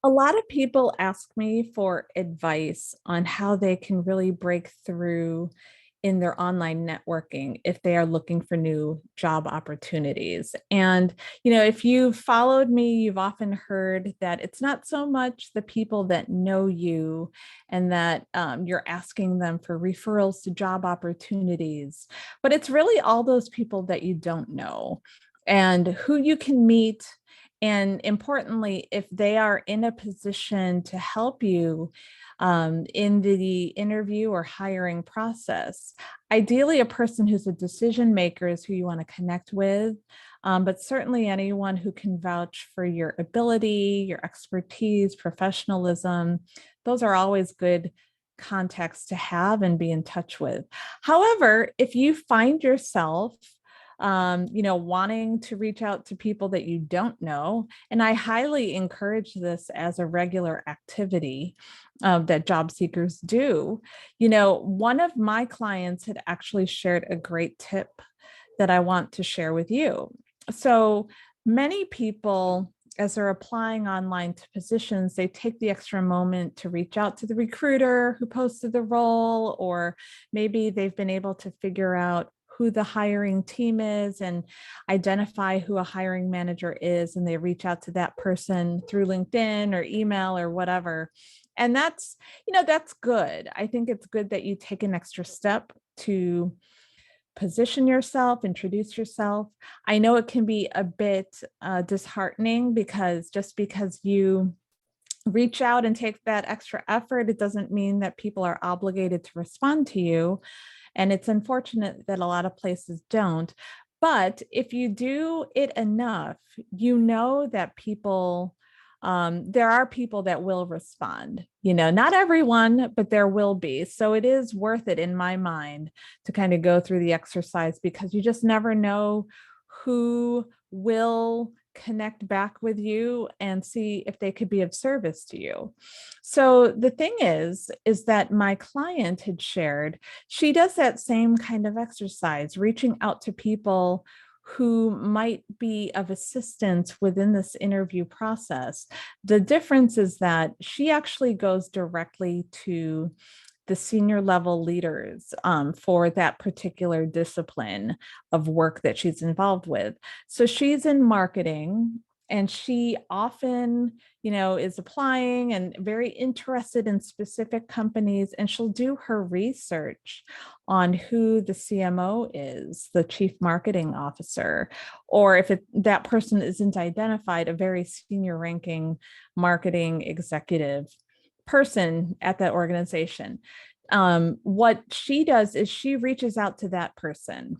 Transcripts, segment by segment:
A lot of people ask me for advice on how they can really break through in their online networking if they are looking for new job opportunities. And, if you've followed me, you've often heard that it's not so much the people that know you and that you're asking them for referrals to job opportunities, but it's really all those people that you don't know and who you can meet, and importantly, if they are in a position to help you in the interview or hiring process. Ideally, a person who's a decision maker is who you want to connect with, but certainly anyone who can vouch for your ability, your expertise, professionalism. Those are always good contacts to have and be in touch with. However, if you find yourself wanting to reach out to people that you don't know. And I highly encourage this as a regular activity that job seekers do. One of my clients had actually shared a great tip that I want to share with you. So many people, as they're applying online to positions, they take the extra moment to reach out to the recruiter who posted the role, or maybe they've been able to figure out who the hiring team is and identify who a hiring manager is, and they reach out to that person through LinkedIn or email or whatever. And that's good. I think it's good that you take an extra step to position yourself, introduce yourself. I know it can be a bit disheartening because just because you reach out and take that extra effort, it doesn't mean that people are obligated to respond to you. And it's unfortunate that a lot of places don't. But if you do it enough, that there are people that will respond. Not everyone, but there will be. So it is worth it in my mind to kind of go through the exercise, because you just never know who will connect back with you and see if they could be of service to you. So the thing is that my client had shared, she does that same kind of exercise, reaching out to people who might be of assistance within this interview process. The difference is that she actually goes directly to the senior level leaders for that particular discipline of work that she's involved with. So she's in marketing, and she often, is applying and very interested in specific companies, and she'll do her research on who the CMO is, the chief marketing officer, or if that person isn't identified, a very senior ranking marketing executive person at that organization. What she does is she reaches out to that person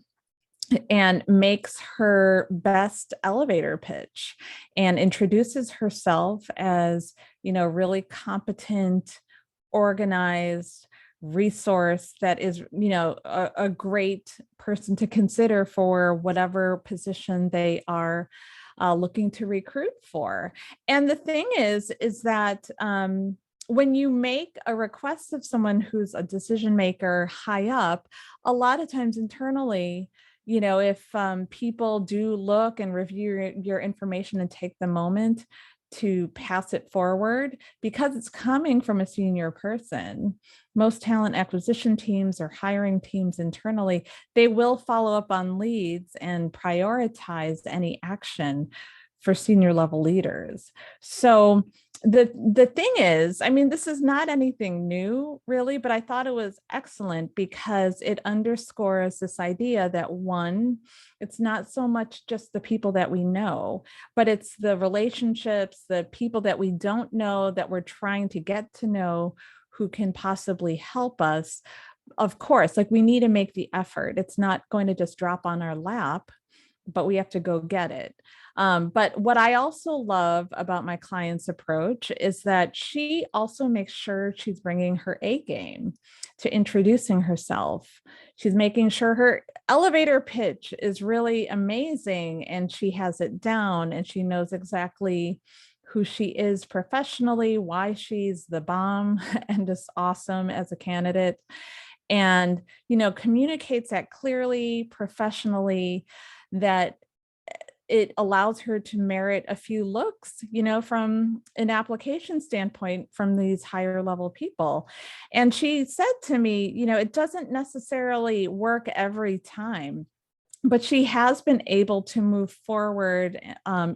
and makes her best elevator pitch and introduces herself as, really competent, organized resource that is, a great person to consider for whatever position they are looking to recruit for. And the thing is that when you make a request of someone who's a decision maker high up, a lot of times internally, if people do look and review your information and take the moment to pass it forward, because it's coming from a senior person, most talent acquisition teams or hiring teams internally, they will follow up on leads and prioritize any action for senior level leaders. So the thing is, this is not anything new really, but I thought it was excellent because it underscores this idea that, one, it's not so much just the people that we know, but it's the relationships, the people that we don't know that we're trying to get to know, who can possibly help us. Of course, we need to make the effort. It's not going to just drop on our lap, but we have to go get it. But what I also love about my client's approach is that she also makes sure she's bringing her A game to introducing herself. She's making sure her elevator pitch is really amazing and she has it down and she knows exactly who she is professionally, why she's the bomb and just awesome as a candidate. And, communicates that clearly, professionally, that it allows her to merit a few looks, from an application standpoint from these higher level people. And she said to me, it doesn't necessarily work every time, but she has been able to move forward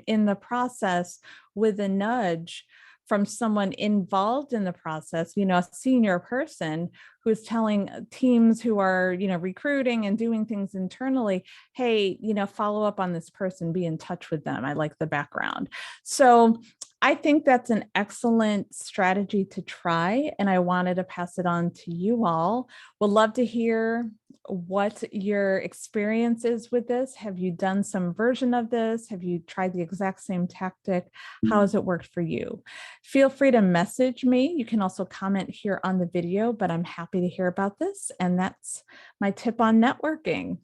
in the process with a nudge from someone involved in the process, a senior person who's telling teams who are, recruiting and doing things internally, hey, follow up on this person, be in touch with them. I like the background. So I think that's an excellent strategy to try. And I wanted to pass it on to you all. Would love to hear what your experience is with this. Have you done some version of this? Have you tried the exact same tactic? How has it worked for you? Feel free to message me. You can also comment here on the video, but I'm happy to hear about this. And that's my tip on networking.